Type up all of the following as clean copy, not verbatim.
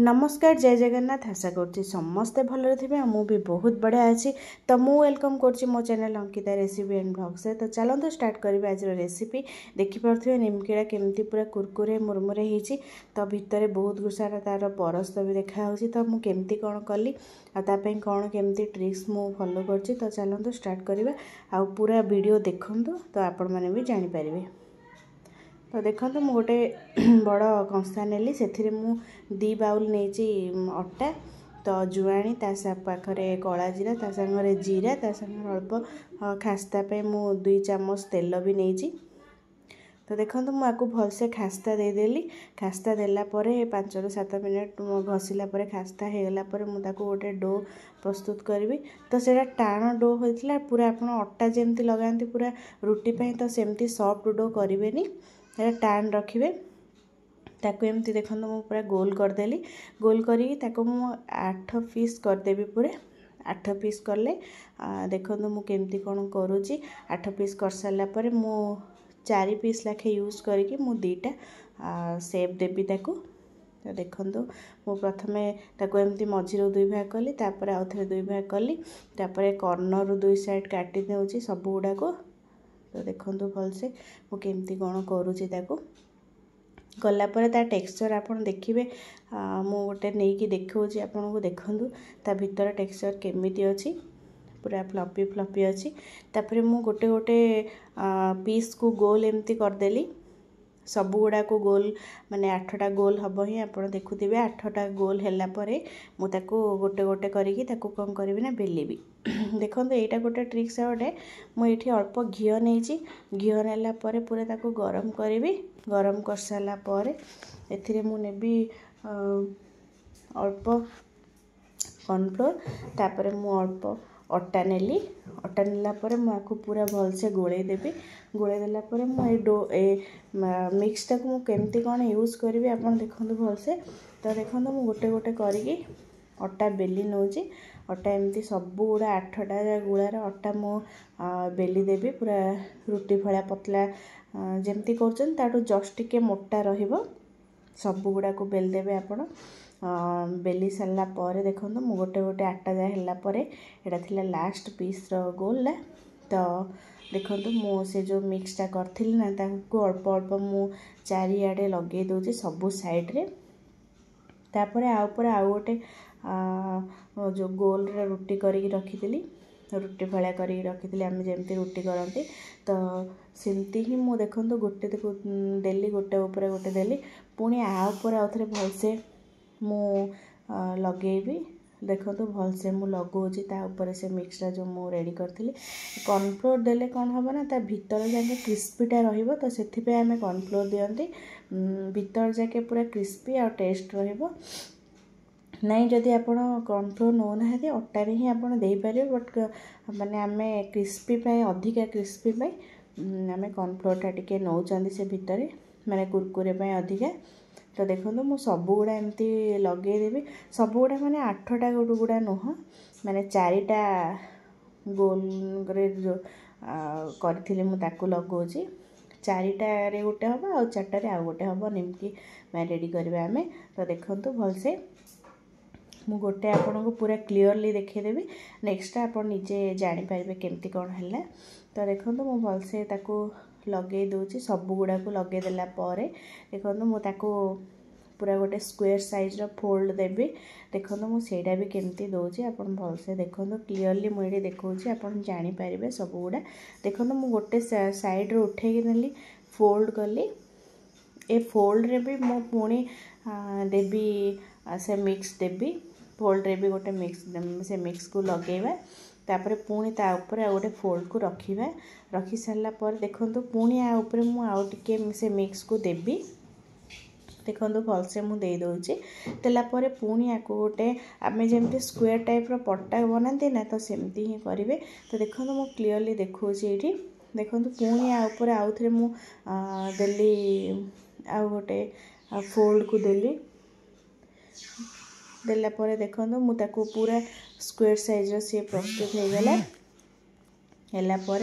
नमस्कार जय जगन्नाथ आशा करছি समस्ते भलरे थे मु भी बहुत बढ़िया अच्छी तो मु वेलकम करছি मो channel Ankita recipe and blog से। तो चलते स्टार्ट करेंगे आज रेसिपी। देखिपे निमकिड़ा केमती पूरा कुरकुरे मुरमुरे होती तो भितर बहुत सारा तार परस्त भी देखा तो मु केमती कौन कली आपाई कौन केमती ट्रिक्स मु फॉलो करছি। तो चलते स्टार्ट करवा आ पूरा वीडियो देखु तो आपण मैंने भी जानीपारे। तो देखो मु गोटे बड़ कंसा नेली से मु 2 बाउल नहीं अटा तो जुआणी पाखरे कला जीरा ता सांगरे जीरा ता सांगरे अल्प खास्ता पे मु 2 चामच तेल भी नहीं। तो देखो मुझे भलसे खास्ता देदेली। खास्ता देला परे 5 ରୁ 7 मिनट घसीला परे खास्ता होगला मुझे गोटे डो प्रस्तुत करी। तो सेटा टाण डो होता पूरा आप अटा जमती लगाती पूरा रुटी पाई तो सेमती सॉफ्ट डो करें टाण रखिए। ताको एमती देखो मु पूरा गोल करदेली। गोल करी 8 पीस करदेवी पूरे 8 पीस कले देखो मु केमती कौन करुँची 8 पीस कर सारा पर मु 4 पीस लाखे यूज करके मु 2टा सेप देवी ताको। तो देखो मु प्रथमे ताको एमती मझीरो 2 भाग कली तापर आउ थे 2 भाग कली तापर कॉर्नर 2 साइड काटी देउची सब गुडा को। तो देखो भलसे मु केमती कौन करुँची ताको गलापर ता टेक्सचर आपन देखिए मु गोटे नहीं कि देखौची आपन को देखु ता भीतर टेक्सचर केमिति अछि पूरा फ्लफी फ्लफी अच्छी। तापर मु गोटे गोटे पीस को गोल एमती करदेली सब गुड़ा को गोल माने 8टा गोल हम ही आप देखुथे 8टा गोल है मुझे गोटे गोटे करी कौन करी ना बेलिबी। देखो यहाँ गोटे ट्रिक्स गोटे मुझे अल्प घी नहीं घी नेला पूरा ताको गरम करी गरम कर सारा पर एथिरे मु नेबी अल्प कॉर्नफ्लोर तापर मु अल्प अटा नेली। अटा नेला परे मुझे पूरा भलसे गोले देवी गोले देला परे मु डो मिक्सटा को केमती कौन यूज करी आप देखो भलसे। तो देखो मु गोटे गोटे करी अटा बेली नौची अटा एमती सब गुड़ा 8टा गुड़ार अटा मु बेली देवी पूरा रुटी भला पतला जमती कर जस्ट टिके मोटा रहिबो सब गुड़ा को बेल देवे आपण बेली सारा पर देखो मु गोटे गोटे 8टा जा है एटा थिला लास्ट पीस गोल। तो देखो मु से जो मिक्सटा करी ना ताको अल्प अल्प मु चारिआडे लगे दूसरी सबू साइड्रे तापर आउ गोटे जो गोल रुटी करी रखी रुटी भलिया करी रखी आम जमती रुटी करती। तो सेमती ही मु देखो गोटे देली गोटे ऊपर गोटे देली पुणी आउपर आउ थे भलसे मु लगेबी। देखो भलसे मु लगौची ता ऊपर से मिक्सटा जो मु रेडी करी कॉर्नफ्लोर देले कौन हम ना ता भीतर जाके क्रिस्पीटा रहिबो तो सेथिपे आमे कॉर्नफ्लोर दियंती भीतर जाके पूरा क्रिस्पी आ टेस्ट रहिबो। नहीं जदि आप कॉर्नफ्लोर नौ ना अटार ही आप पारे बट माने आमे क्रिस्पी पाई अधिका क्रिस्पी पाई आमे कॉर्नफ्लोर टा नौ से भितर माने कुरकुरे पाई अधिका। तो देखो मु सब गुड़ा एमती लगेदेवी सब गुड़ा माने 8टा गुड़ा नुह माने 4टा गोल जो करी मुझे लगौची 4टारे गोटे हम आ 4टारे आउ गोटे हम निमकी रेडी करवा आमे। तो देखो भलसे मु गोटे आपन को पूरा क्लीयरली देखेदेवी नेक्स्ट आप निजे जानीपारे केमती कौन है। तो देखो मु भलसे ताको लगे दूची सब गुड़ा को लगे देला परे देखो मुझे पूरा गोटे स्क्वायर साइज फोल्ड देवी। देखो मुझे भी केमती दौची आप भलसे देखो क्लीयरली मुझे देखौची आप जानीपारे सब गुड़ा। देखो मु गोटे साइड रो उठे नेली फोल्ड कली ए फोल्ड रे भी मु पुणी देवी से मिक्स देवी फोल्ड रे भी गोटे मिक्स से मिक्स को लगेवा तापर पुणी ता ऊपर आ गोटे फोल्ड को रखिबा रखी सारा पर देखो पुणी आ ऊपर मु आउ टिके से मिक्स को देवी। देखो भलसे मु दे दौची देला परे पुणी आको गोटे आमे जेमती स्क्वायर टाइप रो पट्टा बनाते ना तो सेमती ही करेंगे। तो देखो मु क्लीयरली देखौची एठी देखो पुणी आ ऊपर आउ थे मु देली आ गोटे फोल्ड को देली देला परे देखो मु ताको पूरा स्क्वायर साइज रो से प्रस्तुत हो गला है।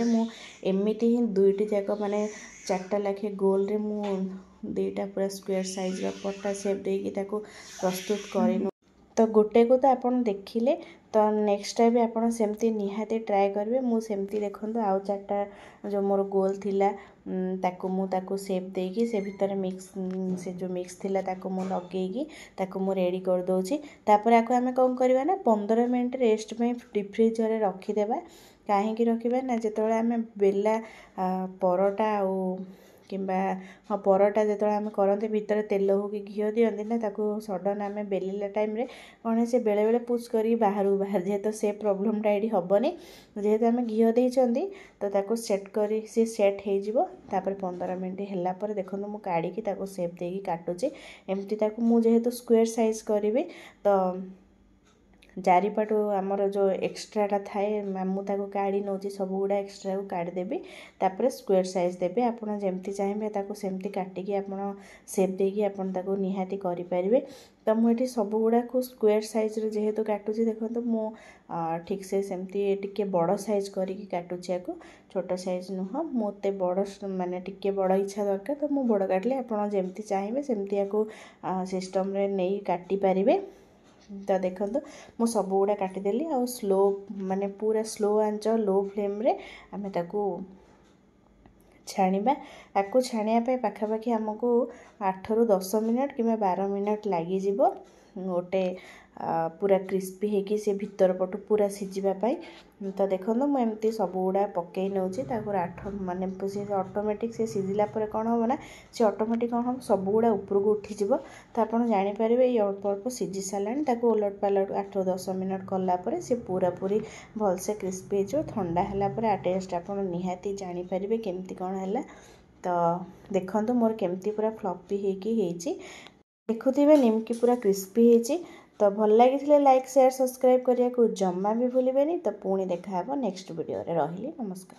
मु एमती ही 2टी जाक माने 4टा लाखे गोल रे मु दुईटा पूरा स्क्वायर साइज पट्टा सेप देकी ताको प्रस्तुत करिनु तो गोटे को तो आपन देखिले तो नेक्स्ट टाइम आपन सेमती निहाती ट्राए करेंगे मु सेमती देखो आउ चार्टा जो मोर गोल थिला ताको सेप देकी से भितर मिक्स से जो मिक्स थिला ताको मु लगेगी ताको मु रेडी कर दोची तापर आको हमें कौन करबा ना 15 मिनट रेस्ट में डीप फ्रीजर रे रखी देबा काहेकि रखिबा ना जेतोळे हमें बेला परोटा आउ किंबा हाँ परोटा जो आम करते भितर तेल हो कि घी दिखती ना ताको सडन आम बेलिला टाइम रे कौन से बेले बेले पुश कर बाहर बाहर जेहेतु से प्रोब्लेमटा ये हेनी जेहेतु आम घी देती तो ताको सेट कर सी सेट होपर 15 मिनट है देखो मुझे काढ़ी सेप देकी काटुची एमती ताको मु जेहेतु स्क्वायर साइज करी तो चारिपटू आमर जो एक्सट्राटा थाए मुझे काढ़ी नौ सब गुड़ा एक्सट्रा को काढ़ीदेवी तापर स्क्वायर साइज देवे आपड़ जमती चाहिए ताको सेमती काटिकी आपड़ सेप देकी आपड़ ताको निहाती करें तो मुझे सब गुड़ा को स्क्वायर साइज रे जेहेतु काटुची देखो मु ठीक से सेमती टिके बड़ साइज करिकी काटुची या छोट साइज नुह मत बड़ माने टिके बड़ इच्छा दरकार तो मु बड़ काटली आपड़ जमती चाहिए सेमती या सिस्टम रे नहीं काटी पारिबे तो देखो मु सब गुड़ा काटिदेली आ स्लो माने पूरा स्लो आंच लो फ्लेम रे आमे ताकू छाणीबा आपको छाणिया पाखापाखि आमको 8 ରୁ 10 मिनट कि 12 मिनट लगी गोटे पूरा क्रिस्पी होगी सी भीतर पटू पूरा सीझापी तो देखो मुझे सब गुड़ा पकई नौ 8 माने ऑटोमेटिक से सीझिला कौन हम ना सी ऑटोमेटिक कौन हम सब गुड़ा ऊपर को उठीज तो आप जापर ये अल्प अल्प सीझी सारा उलट पालट 8 ରୁ 10 मिनट कलापर सी पूरा पूरी भलसे क्रिस्पी हो ठंडा है टेस्ट आप निहाती जापर केमती कौन है तो देखो मोर केमती पूरा फ्लफी होती देखुवे निमकी पूरा क्रिस्पी होती तो भल लगी लाइक शेयर सब्सक्राइब करने को जमा भी भूलें तो पुणी देखा नेक्स्ट वीडियो रे रही नमस्कार।